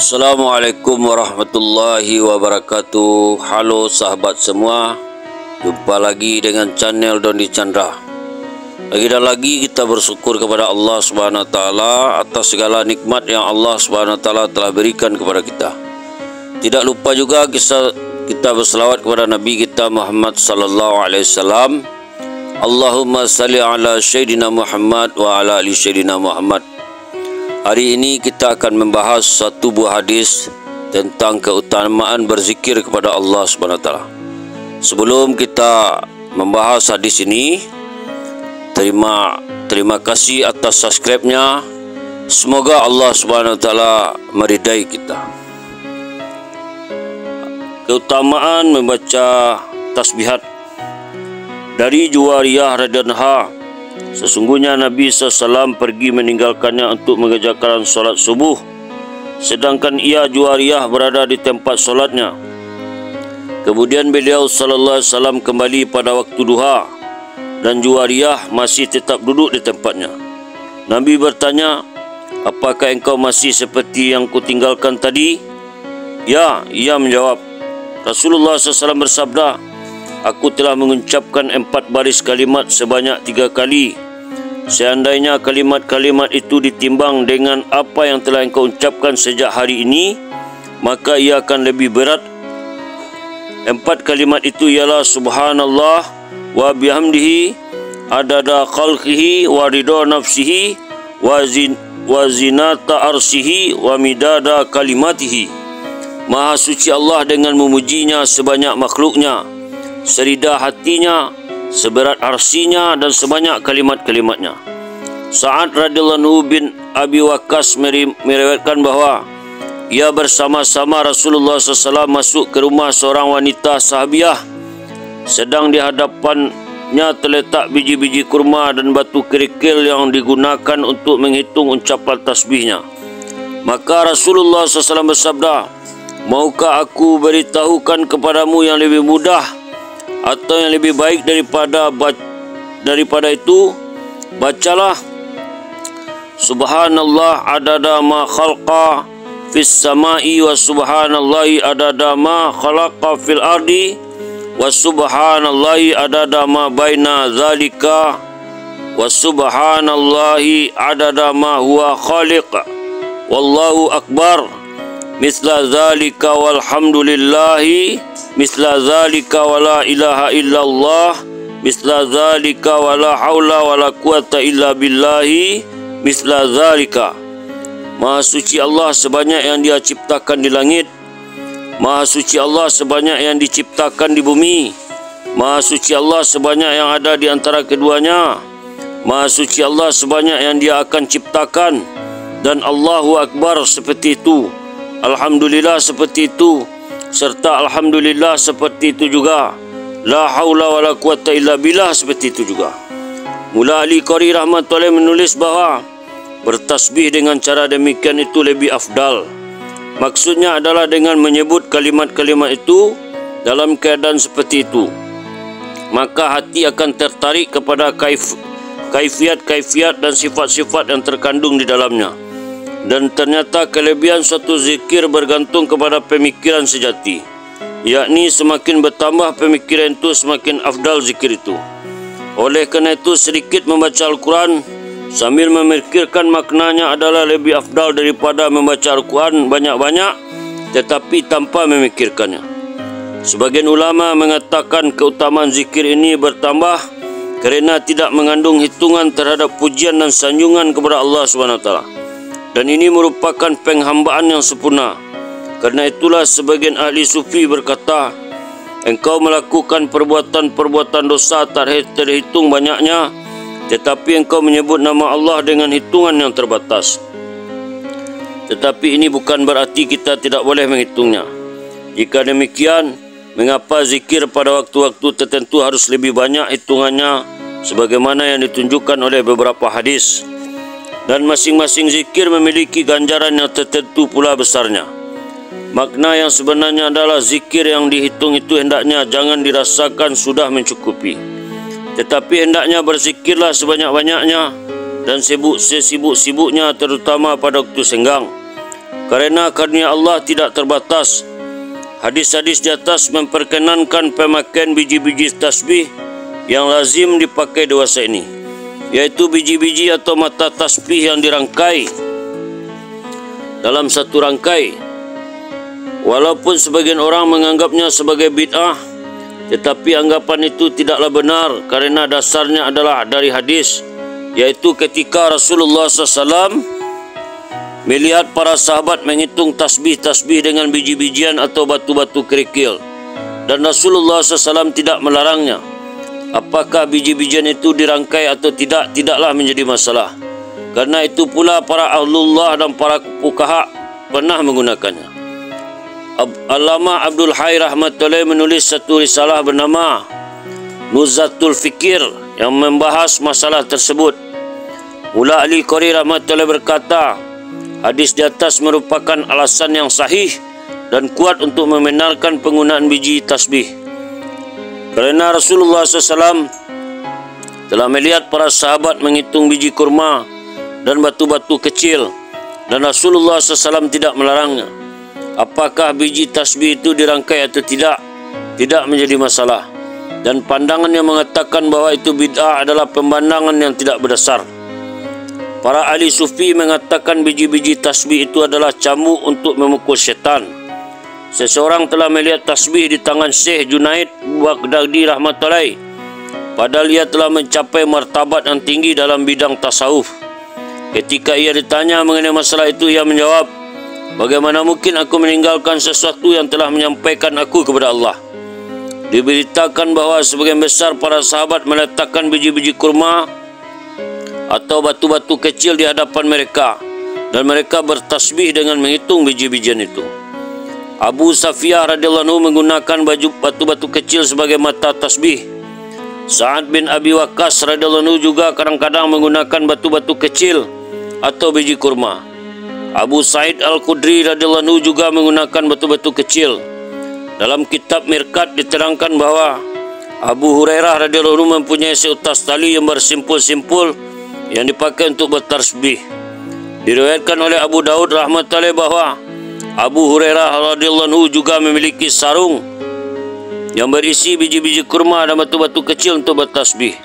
Assalamualaikum warahmatullahi wabarakatuh. Halo sahabat semua, jumpa lagi dengan channel Doni Chandra. Lagi dan lagi kita bersyukur kepada Allah Subhanahu Wa Taala atas segala nikmat yang Allah Subhanahu Wa Taala telah berikan kepada kita. Tidak lupa juga kita berselawat kepada Nabi kita Muhammad Sallallahu Alaihi Wasallam. Allahumma salli ala Sayyidina Muhammad wa ala ali Sayyidina Muhammad. Hari ini kita akan membahas satu buah hadis tentang keutamaan berzikir kepada Allah SWT. Sebelum kita membahas hadis ini, terima kasih atas subscribe-nya. Semoga Allah SWT meridai kita. Keutamaan membaca tasbihat. Dari Juwariyah radhiyallahu anha, sesungguhnya Nabi SAW pergi meninggalkannya untuk mengerjakan solat subuh, sedangkan ia Juwariyah berada di tempat solatnya. Kemudian beliau SAW kembali pada waktu duha dan Juwariyah masih tetap duduk di tempatnya. Nabi bertanya, apakah engkau masih seperti yang kutinggalkan tadi? Ya, ia menjawab. Rasulullah SAW bersabda, aku telah mengucapkan 4 baris kalimat sebanyak 3 kali. Seandainya kalimat-kalimat itu ditimbang dengan apa yang telah engkau ucapkan sejak hari ini, maka ia akan lebih berat. 4 kalimat itu ialah subhanallah wa bihamdihi adada khalqihi wa ridha nafsihi wa zinata arsihi wa midada kalimatihi. Maha suci Allah dengan memujinya sebanyak makhluknya, serida hatinya, seberat arsinya dan sebanyak kalimat-kalimatnya. Sa'ad radhiyallahu anhu bin Abi Waqqas meriwayatkan bahawa ia bersama-sama Rasulullah SAW masuk ke rumah seorang wanita sahabiah. Sedang di hadapannya terletak biji-biji kurma dan batu kerikil yang digunakan untuk menghitung ucapan tasbihnya. Maka Rasulullah SAW bersabda, maukah aku beritahukan kepadamu yang lebih mudah atau yang lebih baik daripada itu? Bacalah subhanallah adada ma khalqa fis samai wa subhanallahi adada ma khalaqa fil ardi wa subhanallahi adada ma baina zalika wa subhanallahi adada ma huwa khaliq wallahu akbar misla zalika walhamdulillahi misla zalika wa la ilaha illallah misla zalika wa la hawla wa la quwata illa billahi misla zalika. Maha suci Allah sebanyak yang dia ciptakan di langit, maha suci Allah sebanyak yang diciptakan di bumi, maha suci Allah sebanyak yang ada di antara keduanya, maha suci Allah sebanyak yang dia akan ciptakan, dan Allahu Akbar seperti itu, alhamdulillah seperti itu, serta alhamdulillah seperti itu juga, la haula wa la quwata illa billah seperti itu juga. Mula Ali Qari rahmatullahi menulis bahawa bertasbih dengan cara demikian itu lebih afdal. Maksudnya adalah dengan menyebut kalimat-kalimat itu dalam keadaan seperti itu, maka hati akan tertarik kepada kaifiat-kaifiat dan sifat-sifat yang terkandung di dalamnya. Dan ternyata kelebihan suatu zikir bergantung kepada pemikiran sejati, yakni semakin bertambah pemikiran itu, semakin afdal zikir itu. Oleh kerana itu, sedikit membaca Al-Quran sambil memikirkan maknanya adalah lebih afdal daripada membaca Al-Quran banyak-banyak tetapi tanpa memikirkannya. Sebagian ulama mengatakan keutamaan zikir ini bertambah kerana tidak mengandung hitungan terhadap pujian dan sanjungan kepada Allah SWT. Dan ini merupakan penghambaan yang sempurna. Karena itulah sebagian ahli sufi berkata, engkau melakukan perbuatan-perbuatan dosa tak terhitung banyaknya, tetapi engkau menyebut nama Allah dengan hitungan yang terbatas. Tetapi ini bukan berarti kita tidak boleh menghitungnya. Jika demikian, mengapa zikir pada waktu-waktu tertentu harus lebih banyak hitungannya sebagaimana yang ditunjukkan oleh beberapa hadis? Dan masing-masing zikir memiliki ganjaran yang tertentu pula besarnya. Makna yang sebenarnya adalah zikir yang dihitung itu hendaknya jangan dirasakan sudah mencukupi, tetapi hendaknya berzikirlah sebanyak-banyaknya dan sesibuk-sibuknya, terutama pada waktu senggang. Karena karunia Allah tidak terbatas. Hadis-hadis di atas memperkenankan pemakaian biji-biji tasbih yang lazim dipakai dewasa ini, yaitu biji-biji atau mata tasbih yang dirangkai dalam satu rangkai. Walaupun sebagian orang menganggapnya sebagai bid'ah, tetapi anggapan itu tidaklah benar karena dasarnya adalah dari hadis, yaitu ketika Rasulullah SAW melihat para sahabat menghitung tasbih-tasbih dengan biji-bijian atau batu-batu kerikil, dan Rasulullah SAW tidak melarangnya. Apakah biji-bijian itu dirangkai atau tidak, tidaklah menjadi masalah. Karena itu pula para ahlullah dan para fuqaha pernah menggunakannya. Allamah Abdul Hayy rahmatullahi menulis satu risalah bernama Nuzhatul Fikir yang membahas masalah tersebut. Mula Ali Qari rahmatullahi berkata, hadis di atas merupakan alasan yang sahih dan kuat untuk membenarkan penggunaan biji tasbih. Kerana Rasulullah SAW telah melihat para sahabat menghitung biji kurma dan batu-batu kecil, dan Rasulullah SAW tidak melarangnya. Apakah biji tasbih itu dirangkai atau tidak, tidak menjadi masalah. Dan pandangan yang mengatakan bahawa itu bid'ah adalah pemandangan yang tidak berdasar. Para ahli sufi mengatakan biji-biji tasbih itu adalah cambuk untuk memukul syaitan. Seseorang telah melihat tasbih di tangan Syekh Junaid Baghdadi rahmatullahi, padahal ia telah mencapai martabat yang tinggi dalam bidang tasawuf. Ketika ia ditanya mengenai masalah itu, ia menjawab, bagaimana mungkin aku meninggalkan sesuatu yang telah menyampaikan aku kepada Allah? Diberitakan bahawa sebagian besar para sahabat meletakkan biji-biji kurma atau batu-batu kecil di hadapan mereka, dan mereka bertasbih dengan menghitung biji-bijian itu. Abu Safiyah radhiyallahu anhu menggunakan batu-batu kecil sebagai mata tasbih. Sa'ad bin Abi Waqqas radhiyallahu anhu juga kadang-kadang menggunakan batu-batu kecil atau biji kurma. Abu Sa'id Al-Khudri radhiyallahu anhu juga menggunakan batu-batu kecil. Dalam kitab Mirqat diterangkan bahawa Abu Hurairah radhiyallahu anhu mempunyai seutas tali yang bersimpul-simpul yang dipakai untuk bertasbih. Diriwayatkan oleh Abu Daud rahmatullahi bahawa Abu Hurairah radhiyallahu anhu juga memiliki sarung yang berisi biji-biji kurma dan batu-batu kecil untuk bertasbih.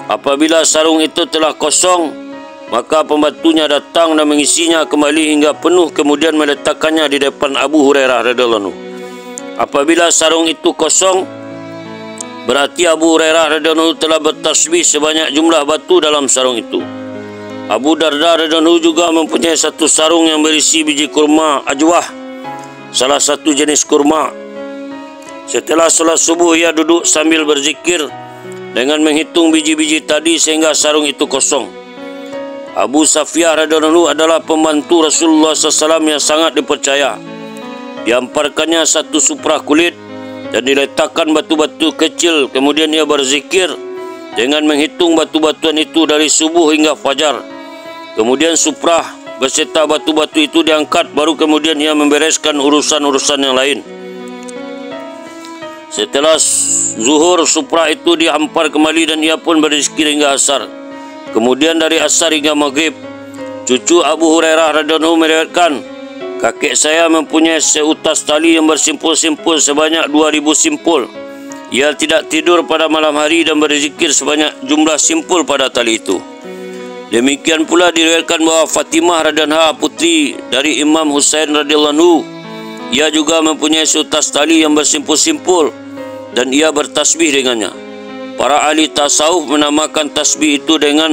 Apabila sarung itu telah kosong, maka pembantunya datang dan mengisinya kembali hingga penuh, kemudian meletakkannya di depan Abu Hurairah radhiyallahu anhu. Apabila sarung itu kosong, berarti Abu Hurairah radhiyallahu anhu telah bertasbih sebanyak jumlah batu dalam sarung itu. Abu Darda radhiyallahu anhu juga mempunyai satu sarung yang berisi biji kurma ajwah, salah satu jenis kurma. Setelah salat subuh, ia duduk sambil berzikir dengan menghitung biji-biji tadi sehingga sarung itu kosong. Abu Safiyah radhiyallahu anhu adalah pembantu Rasulullah SAW yang sangat dipercaya. Diamparkannya satu suprah kulit dan diletakkan batu-batu kecil, kemudian ia berzikir dengan menghitung batu-batuan itu dari subuh hingga fajar. Kemudian suprah beserta batu-batu itu diangkat, baru kemudian ia membereskan urusan-urusan yang lain. Setelah zuhur, suprah itu dihampar kembali dan ia pun berzikir hingga asar. Kemudian dari asar hingga maghrib. Cucu Abu Hurairah radhiyallahu anhu meriwayatkan, kakek saya mempunyai seutas tali yang bersimpul-simpul sebanyak 2000 simpul. Ia tidak tidur pada malam hari dan berzikir sebanyak jumlah simpul pada tali itu. Demikian pula diriwayatkan bahawa Fatimah radhiyallahu anha, putri dari Imam Husain radhiyallahu anhu, ia juga mempunyai seutas tali yang bersimpul-simpul dan ia bertasbih dengannya. Para ahli tasawuf menamakan tasbih itu dengan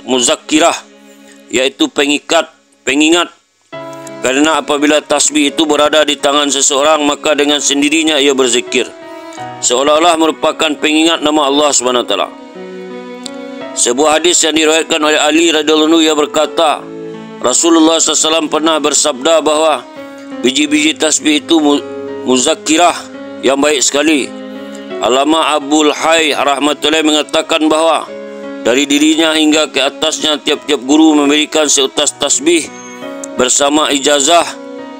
muzakkirah, yaitu pengingat. Karena apabila tasbih itu berada di tangan seseorang, maka dengan sendirinya ia berzikir, seolah-olah merupakan pengingat nama Allah SWT. Sebuah hadis yang diriwayatkan oleh Ali radhiyallahu anhu, ia berkata, Rasulullah SAW pernah bersabda bahawa biji-biji tasbih itu muzakkirah yang baik sekali. Allamah Abdul Hayy rahmatullahi mengatakan bahawa dari dirinya hingga ke atasnya tiap-tiap guru memberikan seutas tasbih bersama ijazah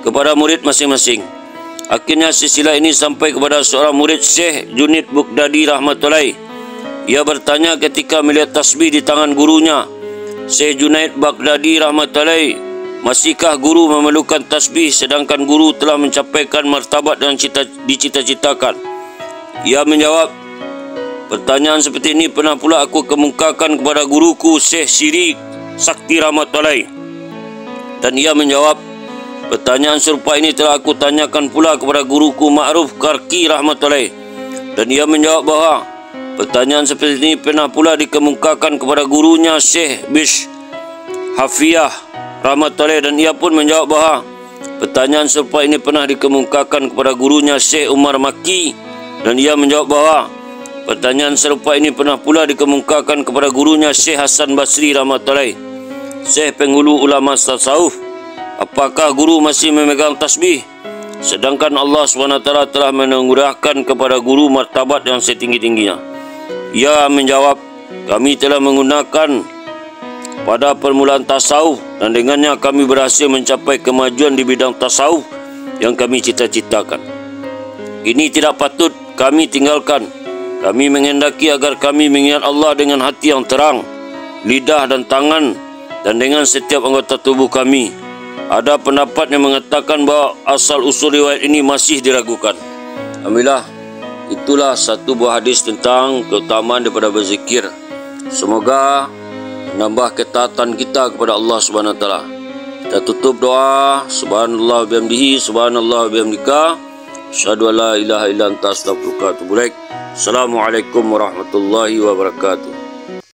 kepada murid masing-masing. Akhirnya silsilah ini sampai kepada seorang murid Syekh Junaid Baghdadi rahmatullahi. Ia bertanya ketika melihat tasbih di tangan gurunya. Syekh Junaid Baghdadi rahmatullahi Masihkah guru memerlukan tasbih sedangkan guru telah mencapaikan martabat yang dicita-citakan? Ia menjawab, pertanyaan seperti ini pernah pula aku kemukakan kepada guruku Syekh Syirik Sakti rahmatullahi. Dan ia menjawab, pertanyaan serupa ini telah aku tanyakan pula kepada guruku Ma'ruf Karki rahmatullahi. Dan ia menjawab bahawa pertanyaan seperti ini pernah pula dikemukakan kepada gurunya Syekh Bish Hafiyah rahmatullahi. Dan ia pun menjawab bahawa pertanyaan serupa ini pernah dikemukakan kepada gurunya Syekh Umar Maki. Dan ia menjawab bahawa pertanyaan serupa ini pernah pula dikemukakan kepada gurunya Syekh Hasan Basri rahmatullahi, Syekh penghulu ulama tasawuf. Apakah guru masih memegang tasbih sedangkan Allah SWT telah menganugerahkan kepada guru martabat yang setinggi-tingginya? Ia menjawab, kami telah menggunakan pada permulaan tasawuf dan dengannya kami berhasil mencapai kemajuan di bidang tasawuf yang kami cita-citakan. Ini tidak patut kami tinggalkan. Kami menghendaki agar kami mengingat Allah dengan hati yang terang, lidah dan tangan, dan dengan setiap anggota tubuh kami. Ada pendapat yang mengatakan bahawa asal-usul riwayat ini masih diragukan. Alhamdulillah, itulah satu buah hadis tentang keutamaan daripada berzikir. Semoga menambah ketaatan kita kepada Allah SWT. Kita tutup doa. Subhanallah bihamdihi, subhanallah bihamdika, asyhadu an la ilaha illa anta astaghfiruka wa atubu ilaik. Assalamualaikum warahmatullahi wabarakatuh.